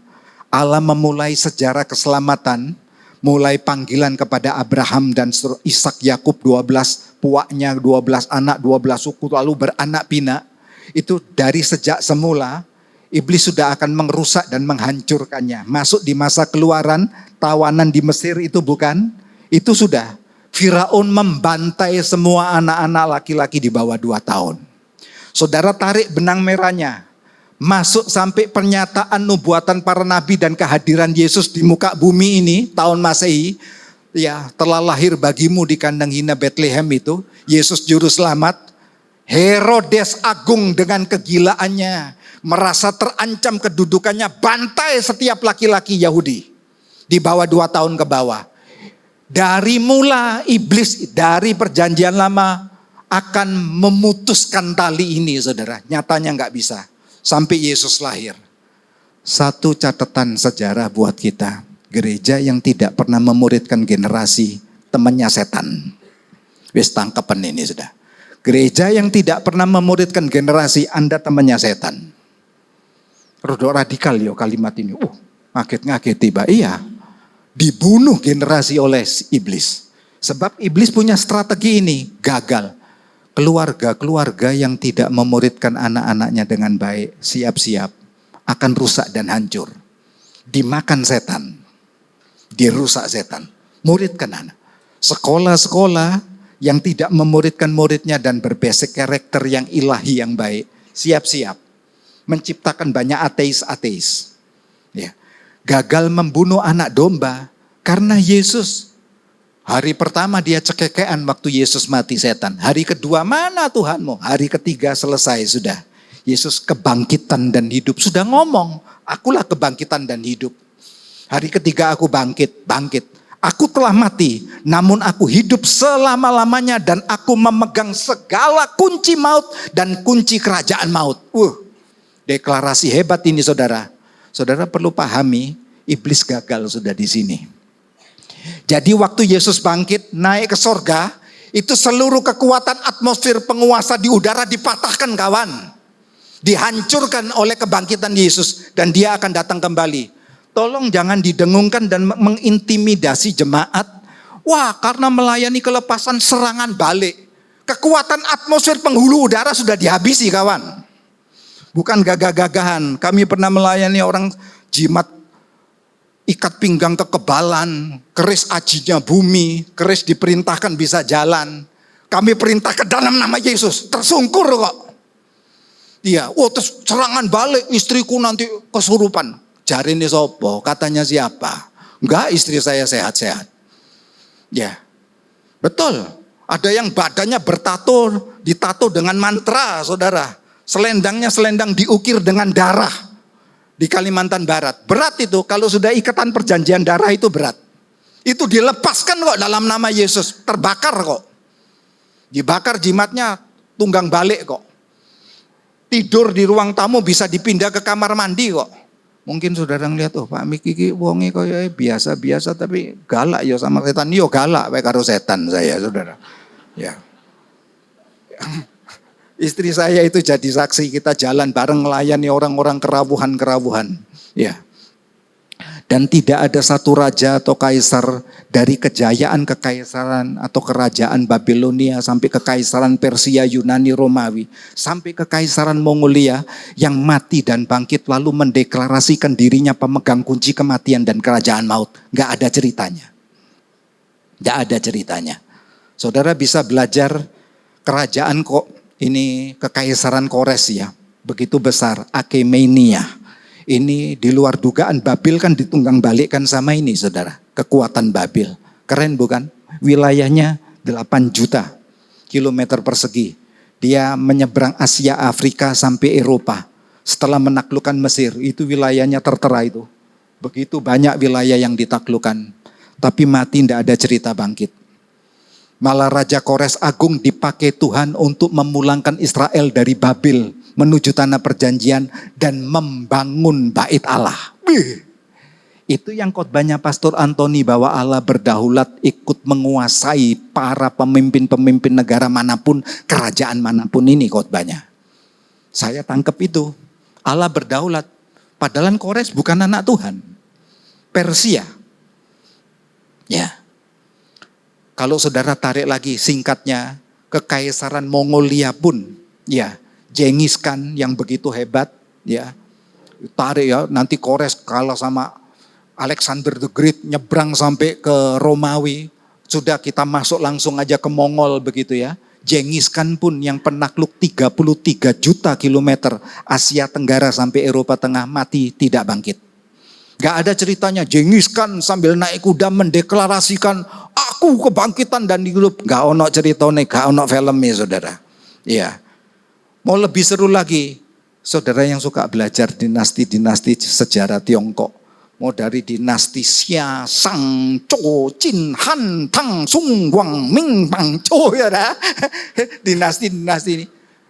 Allah memulai sejarah keselamatan, mulai panggilan kepada Abraham dan Ishak, Yakub 12, puaknya 12 anak, 12 suku lalu beranak pinak. Itu dari sejak semula. Iblis sudah akan merusak dan menghancurkannya. Masuk di masa keluaran, tawanan di Mesir itu bukan. Itu sudah. Firaun membantai semua anak-anak laki-laki di bawah 2 tahun. Saudara tarik benang merahnya. Masuk sampai pernyataan nubuatan para nabi dan kehadiran Yesus di muka bumi ini, tahun Masehi. Ya, telah lahir bagimu di kandang hina Bethlehem itu. Yesus juru selamat. Herodes agung dengan kegilaannya. Merasa terancam kedudukannya, bantai setiap laki-laki Yahudi di bawah 2 tahun ke bawah. Dari mula iblis dari perjanjian lama akan memutuskan tali ini saudara. Nyatanya gak bisa. Sampai Yesus lahir. Satu catatan sejarah buat kita. Gereja yang tidak pernah memuridkan generasi temannya setan. Wis tangkepan ini sudah. Gereja yang tidak pernah memuridkan generasi Anda temannya setan. Rodok radikal yo kalimat ini. Ngaget-ngaget tiba. Iya. Dibunuh generasi oleh iblis. Sebab iblis punya strategi ini. Gagal. Keluarga-keluarga yang tidak memuridkan anak-anaknya dengan baik. Siap-siap. Akan rusak dan hancur. Dimakan setan. Dirusak setan. Muridkan anak. Sekolah-sekolah yang tidak memuridkan muridnya dan berbasic karakter yang ilahi yang baik. Siap-siap. Menciptakan banyak ateis-ateis. Ya. Gagal membunuh anak domba karena Yesus. Hari pertama dia cekekean waktu Yesus mati setan. Hari kedua mana Tuhanmu? Hari ketiga selesai sudah. Yesus kebangkitan dan hidup. Sudah ngomong, akulah kebangkitan dan hidup. Hari ketiga aku bangkit. Aku telah mati, namun aku hidup selama-lamanya dan aku memegang segala kunci maut dan kunci kerajaan maut. Deklarasi hebat ini saudara. Saudara perlu pahami, iblis gagal sudah di sini. Jadi waktu Yesus bangkit, naik ke sorga, itu seluruh kekuatan atmosfer penguasa di udara dipatahkan kawan. Dihancurkan oleh kebangkitan Yesus dan dia akan datang kembali. Tolong jangan didengungkan dan mengintimidasi jemaat. Wah, karena melayani kelepasan serangan balik. Kekuatan atmosfer penghulu udara sudah dihabisi kawan. Bukan gagah-gagahan. Kami pernah melayani orang jimat ikat pinggang kekebalan, keris ajinya bumi, keris diperintahkan bisa jalan. Kami perintah ke dalam nama Yesus, tersungkur kok. Iya, terus serangan balik, istriku nanti kesurupan. Jari ini sopo, katanya siapa? Enggak, istri saya sehat-sehat. Ya, betul. Ada yang badannya bertato, ditato dengan mantra, saudara. Selendangnya selendang diukir dengan darah. di Kalimantan Barat. Berat itu, kalau sudah ikatan perjanjian darah itu berat. Itu dilepaskan kok dalam nama Yesus, terbakar kok. Dibakar jimatnya, tunggang balik kok. Tidur di ruang tamu bisa dipindah ke kamar mandi kok. Mungkin saudara ngeliat, oh Pak Miki ki wonge kaya biasa-biasa tapi galak ya sama setan. Yo galak wae karo setan saya, saudara. Ya. Istri saya itu jadi saksi, kita jalan bareng melayani orang-orang kerawuhan-kerawuhan. Ya. Dan tidak ada satu raja atau kaisar dari kejayaan kekaisaran atau kerajaan Babilonia sampai kekaisaran Persia, Yunani, Romawi, sampai kekaisaran Mongolia yang mati dan bangkit lalu mendeklarasikan dirinya pemegang kunci kematian dan kerajaan maut. Gak ada ceritanya. Gak ada ceritanya. Saudara bisa belajar kerajaan kok ini kekaisaran Kores ya, begitu besar, Achaemenia. Ini di luar dugaan, Babil kan ditunggang balikkan sama ini saudara. Kekuatan Babil. Keren bukan? Wilayahnya 8 juta kilometer persegi. Dia menyeberang Asia, Afrika sampai Eropa. Setelah menaklukkan Mesir, itu wilayahnya tertera itu. Begitu banyak wilayah yang ditaklukkan. Tapi mati tidak ada cerita bangkit. Malah Raja Kores Agung dipakai Tuhan untuk memulangkan Israel dari Babil menuju tanah perjanjian dan membangun bait Allah. Itu yang khotbahnya Pastor Antoni bahwa Allah berdaulat ikut menguasai para pemimpin-pemimpin negara manapun, kerajaan manapun, ini khotbahnya. Saya tangkap itu. Allah berdaulat. Padahal Kores bukan anak Tuhan. Persia. Ya. Kalau saudara tarik lagi singkatnya, kekaisaran Mongolia pun ya, Genghis Khan yang begitu hebat ya. Tarik ya, nanti Kores kalah sama Alexander the Great, nyebrang sampai ke Romawi. Sudah kita masuk langsung aja ke Mongol begitu ya. Genghis Khan pun yang penakluk 33 juta kilometer Asia Tenggara sampai Eropa Tengah mati tidak bangkit. Gak ada ceritanya Genghis Khan sambil naik kuda mendeklarasikan aku kebangkitan dan hidup. Gak ono ceritanya, gak ono filmnya saudara. Iya. Mau lebih seru lagi, saudara yang suka belajar dinasti-dinasti sejarah Tiongkok. Mau dari dinasti Xia, Shang, Zhou, Qin, Han, Tang, Sung, Guang, Ming, Pang, Zhou ya. Dinasti-dinasti ini.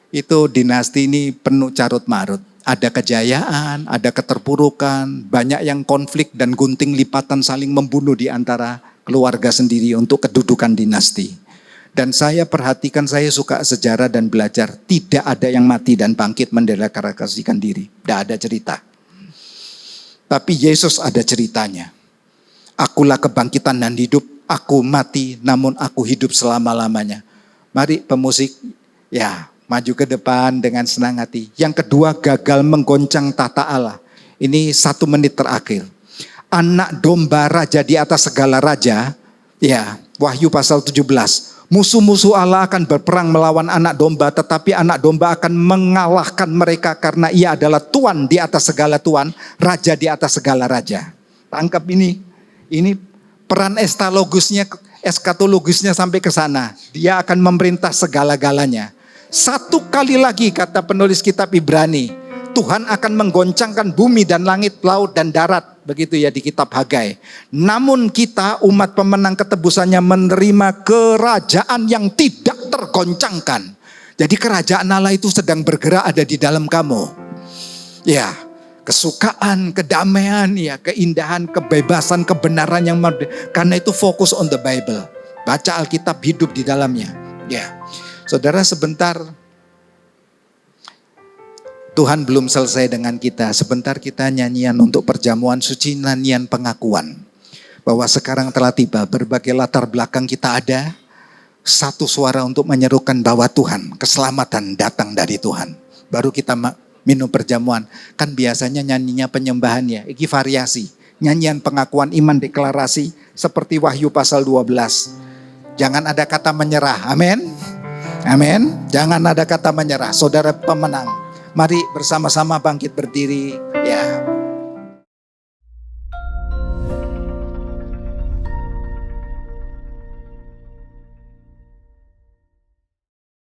Itu dinasti ini penuh carut marut. Ada kejayaan, ada keterpurukan, banyak yang konflik dan gunting lipatan saling membunuh di antara keluarga sendiri untuk kedudukan dinasti. Dan saya perhatikan, saya suka sejarah dan belajar. Tidak ada yang mati dan bangkit mendeklarasikan diri. Tidak ada cerita. Tapi Yesus ada ceritanya. Akulah kebangkitan dan hidup. Aku mati namun aku hidup selama-lamanya. Mari pemusik ya maju ke depan dengan senang hati. Yang kedua, gagal menggoncang tata Allah. Ini 1 menit terakhir. Anak domba raja di atas segala raja. Ya, Wahyu pasal 17. Musuh-musuh Allah akan berperang melawan anak domba, tetapi anak domba akan mengalahkan mereka karena ia adalah Tuan di atas segala Tuan, Raja di atas segala Raja. Tangkap ini peran eskatologisnya sampai ke sana. Dia akan memerintah segala-galanya. 1 kali lagi kata penulis kitab Ibrani, Tuhan akan menggoncangkan bumi dan langit, laut dan darat. Begitu ya di kitab Hagai. Namun kita umat pemenang ketebusannya menerima kerajaan yang tidak tergoncangkan. Jadi kerajaan Allah itu sedang bergerak ada di dalam kamu. Ya, kesukaan, kedamaian, ya, keindahan, kebebasan, kebenaran yang karena itu fokus on the Bible. Baca Alkitab, hidup di dalamnya. Ya. Saudara sebentar, Tuhan belum selesai dengan kita. Sebentar kita nyanyian untuk perjamuan suci, nyanyian pengakuan. Bahwa sekarang telah tiba, berbagai latar belakang kita ada. Satu suara untuk menyerukan bahwa Tuhan, keselamatan datang dari Tuhan. Baru kita minum perjamuan. Kan biasanya nyanyinya penyembahan ya, ini variasi. Nyanyian pengakuan iman deklarasi seperti Wahyu pasal 12. Jangan ada kata menyerah, amin. Amin. Jangan ada kata menyerah, saudara pemenang. Mari bersama-sama bangkit berdiri. Ya.